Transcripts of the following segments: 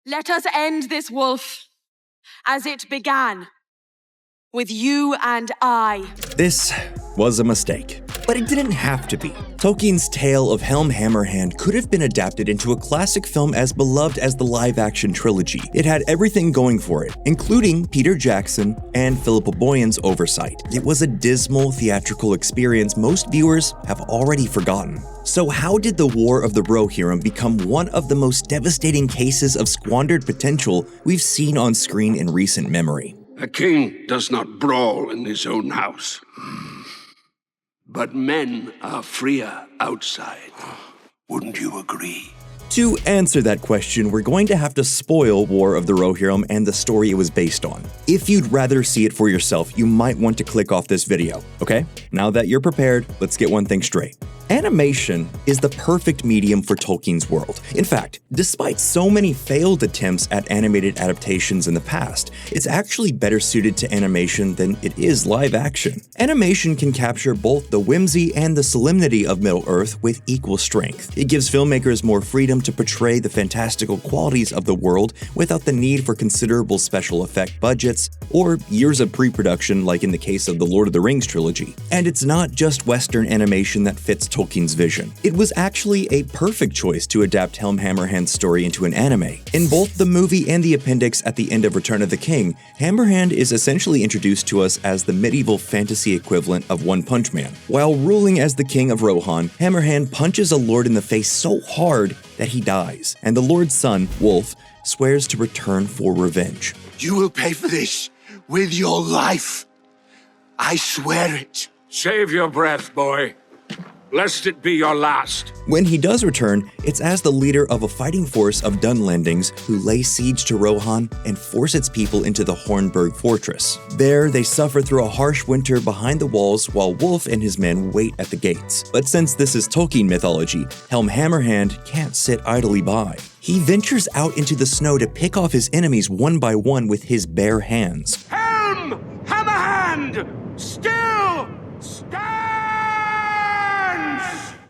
Let us end this, Wolf, as it began, with you and I. This was a mistake, but it didn't have to be. Tolkien's tale of Helm Hammerhand could have been adapted into a classic film as beloved as the live-action trilogy. It had everything going for it, including Peter Jackson and Philippa Boyan's oversight. It was a dismal theatrical experience most viewers have already forgotten. So how did the War of the Rohirrim become one of the most devastating cases of squandered potential we've seen on screen in recent memory? A king does not brawl in his own house. But men are freer outside. Wouldn't you agree? To answer that question, we're going to have to spoil War of the Rohirrim and the story it was based on. If you'd rather see it for yourself, you might want to click off this video, okay? Now that you're prepared, let's get one thing straight. Animation is the perfect medium for Tolkien's world. In fact, despite so many failed attempts at animated adaptations in the past, it's actually better suited to animation than it is live action. Animation can capture both the whimsy and the solemnity of Middle-earth with equal strength. It gives filmmakers more freedom to portray the fantastical qualities of the world without the need for considerable special effect budgets or years of pre-production like in the case of the Lord of the Rings trilogy. And it's not just Western animation that fits Tolkien's vision. It was actually a perfect choice to adapt Helm Hammerhand's story into an anime. In both the movie and the appendix at the end of Return of the King, Hammerhand is essentially introduced to us as the medieval fantasy equivalent of One Punch Man. While ruling as the king of Rohan, Hammerhand punches a lord in the face so hard that he dies, and the lord's son, Wolf, swears to return for revenge. You will pay for this with your life. I swear it. Save your breath, boy, lest it be your last. When he does return, it's as the leader of a fighting force of Dunlendings who lay siege to Rohan and force its people into the Hornburg fortress. There, they suffer through a harsh winter behind the walls while Wolf and his men wait at the gates. But since this is Tolkien mythology, Helm Hammerhand can't sit idly by. He ventures out into the snow to pick off his enemies one by one with his bare hands. Helm Hammerhand! Still stands!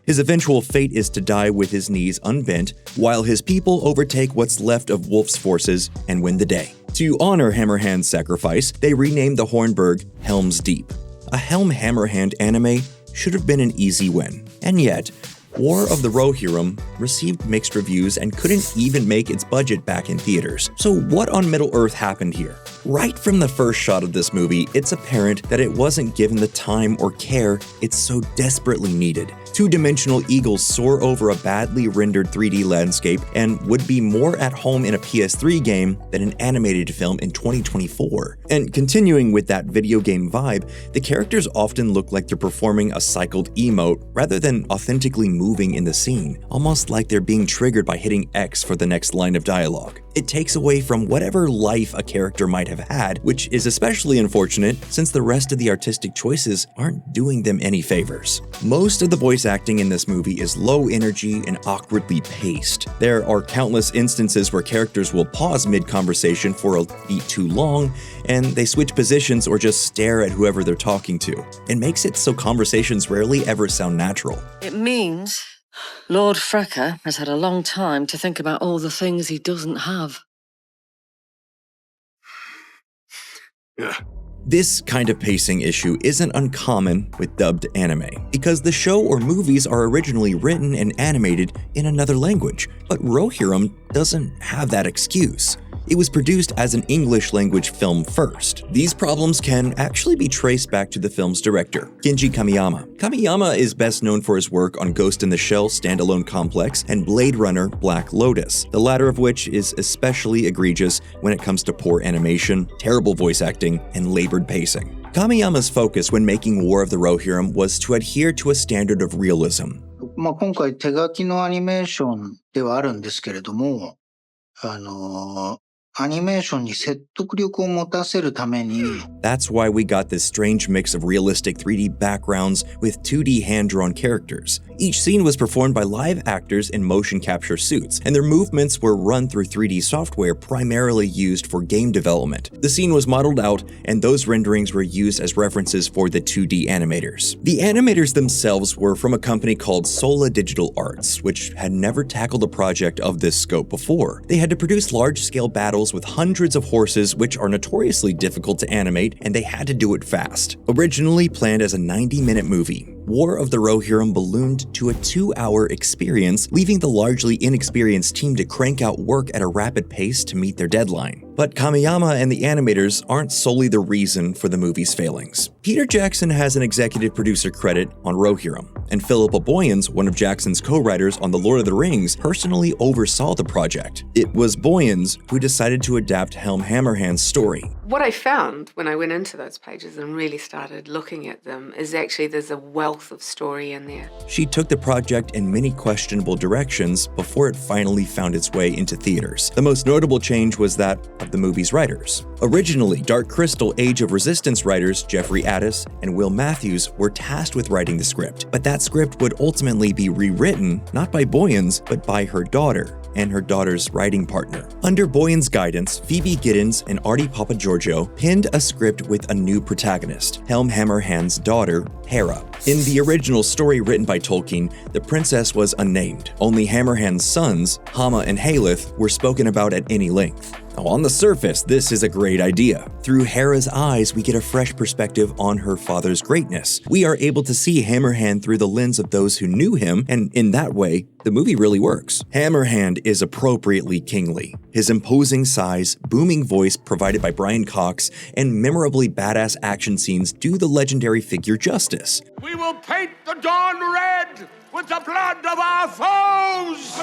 His eventual fate is to die with his knees unbent, while his people overtake what's left of Wolf's forces and win the day. To honor Hammerhand's sacrifice, they renamed the Hornburg Helm's Deep. A Helm Hammerhand anime should have been an easy win, and yet, War of the Rohirrim received mixed reviews and couldn't even make its budget back in theaters. So what on Middle-earth happened here? Right from the first shot of this movie, it's apparent that it wasn't given the time or care it so desperately needed. Two-dimensional eagles soar over a badly rendered 3D landscape and would be more at home in a PS3 game than an animated film in 2024. And continuing with that video game vibe, the characters often look like they're performing a cycled emote rather than authentically moving in the scene, almost like they're being triggered by hitting X for the next line of dialogue. It takes away from whatever life a character might have had, which is especially unfortunate since the rest of the artistic choices aren't doing them any favors. Most of the voice acting in this movie is low energy and awkwardly paced. There are countless instances where characters will pause mid-conversation for a beat too long, and they switch positions or just stare at whoever they're talking to. It makes it so conversations rarely ever sound natural. It means Lord Frecker has had a long time to think about all the things he doesn't have. Yeah. This kind of pacing issue isn't uncommon with dubbed anime, because the show or movies are originally written and animated in another language, but Rohirrim doesn't have that excuse. It was produced as an English-language film first. These problems can actually be traced back to the film's director, Kenji Kamiyama. Kamiyama is best known for his work on Ghost in the Shell Standalone Complex and Blade Runner Black Lotus, the latter of which is especially egregious when it comes to poor animation, terrible voice acting, and labored pacing. Kamiyama's focus when making War of the Rohirrim was to adhere to a standard of realism. 今回手書きのアニメーションではあるんですけれども、アニメーションに説得力を持たせるために That's why we got this strange mix of realistic 3D backgrounds with 2D hand-drawn characters. Each scene was performed by live actors in motion capture suits, and their movements were run through 3D software primarily used for game development. The scene was modeled out, and those renderings were used as references for the 2D animators. The animators themselves were from a company called Sola Digital Arts, which had never tackled a project of this scope before. They had to produce large-scale battles with hundreds of horses, which are notoriously difficult to animate, and they had to do it fast. Originally planned as a 90-minute movie, War of the Rohirrim ballooned to a 2-hour experience, leaving the largely inexperienced team to crank out work at a rapid pace to meet their deadline. But Kamiyama and the animators aren't solely the reason for the movie's failings. Peter Jackson has an executive producer credit on Rohirrim, and Philippa Boyens, one of Jackson's co-writers on The Lord of the Rings, personally oversaw the project. It was Boyens who decided to adapt Helm Hammerhand's story. What I found when I went into those pages and really started looking at them is actually there's a wealth of story in there. She took the project in many questionable directions before it finally found its way into theaters. The most notable change was that of the movie's writers. Originally, Dark Crystal Age of Resistance writers Jeffrey Addis and Will Matthews were tasked with writing the script, but that script would ultimately be rewritten not by Boyens, but by her daughter and her daughter's writing partner. Under Boyens' guidance, Phoebe Giddens and Artie Papagiorgio penned a script with a new protagonist, Helm Hammerhand's daughter, Hera. In the original story written by Tolkien, the princess was unnamed. Only Hammerhand's sons, Hama and Haleth, were spoken about at any length. Now, on the surface, this is a great idea. Through Hera's eyes, we get a fresh perspective on her father's greatness. We are able to see Hammerhand through the lens of those who knew him, and in that way, the movie really works. Hammerhand is appropriately kingly. His imposing size, booming voice provided by Brian Cox, and memorably badass action scenes do the legendary figure justice. We will paint the dawn red with the blood of our foes!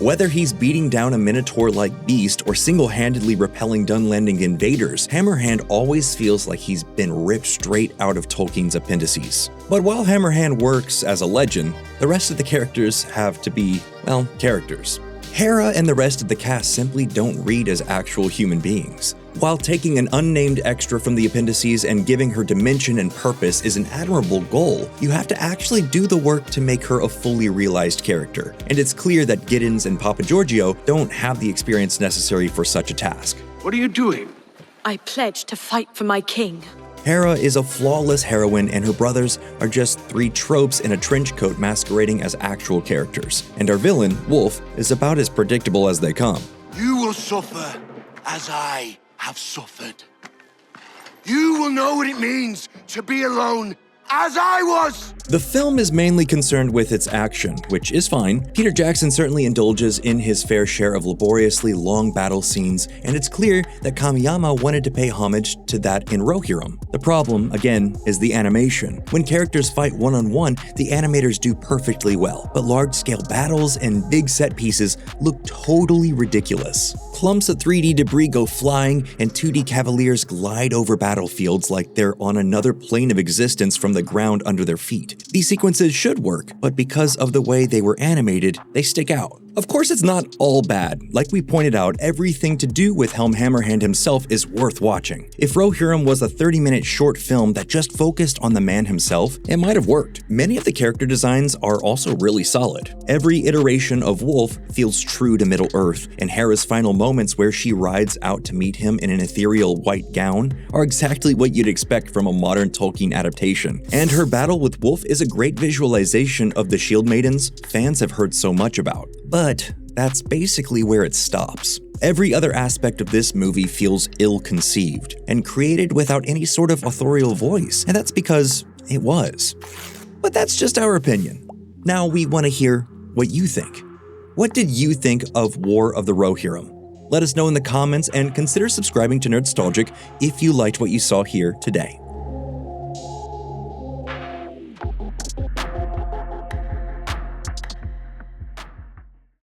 Whether he's beating down a minotaur-like beast or single-handedly repelling Dunlanding invaders, Hammerhand always feels like he's been ripped straight out of Tolkien's appendices. But while Hammerhand works as a legend, the rest of the characters have to be, well, characters. Hera and the rest of the cast simply don't read as actual human beings. While taking an unnamed extra from the appendices and giving her dimension and purpose is an admirable goal, you have to actually do the work to make her a fully realized character. And it's clear that Giddens and Papagiorgio don't have the experience necessary for such a task. What are you doing? I pledge to fight for my king. Hera is a flawless heroine, and her brothers are just 3 tropes in a trench coat masquerading as actual characters. And our villain, Wolf, is about as predictable as they come. You will suffer as I have suffered. You will know what it means to be alone as I was! The film is mainly concerned with its action, which is fine. Peter Jackson certainly indulges in his fair share of laboriously long battle scenes, and it's clear that Kamiyama wanted to pay homage to that in Rohirrim. The problem, again, is the animation. When characters fight one-on-one, the animators do perfectly well, but large-scale battles and big set pieces look totally ridiculous. Clumps of 3D debris go flying, and 2D cavaliers glide over battlefields like they're on another plane of existence from the ground under their feet. These sequences should work, but because of the way they were animated, they stick out. Of course, it's not all bad. Like we pointed out, everything to do with Helm Hammerhand himself is worth watching. If Rohirrim was a 30-minute short film that just focused on the man himself, it might have worked. Many of the character designs are also really solid. Every iteration of Wolf feels true to Middle-earth, and Hera's final moments where she rides out to meet him in an ethereal white gown are exactly what you'd expect from a modern Tolkien adaptation. And her battle with Wolf is a great visualization of the Shield Maidens fans have heard so much about. But that's basically where it stops. Every other aspect of this movie feels ill-conceived and created without any sort of authorial voice, and that's because it was. But that's just our opinion. Now we want to hear what you think. What did you think of War of the Rohirrim? Let us know in the comments, and consider subscribing to Nerdstalgic if you liked what you saw here today.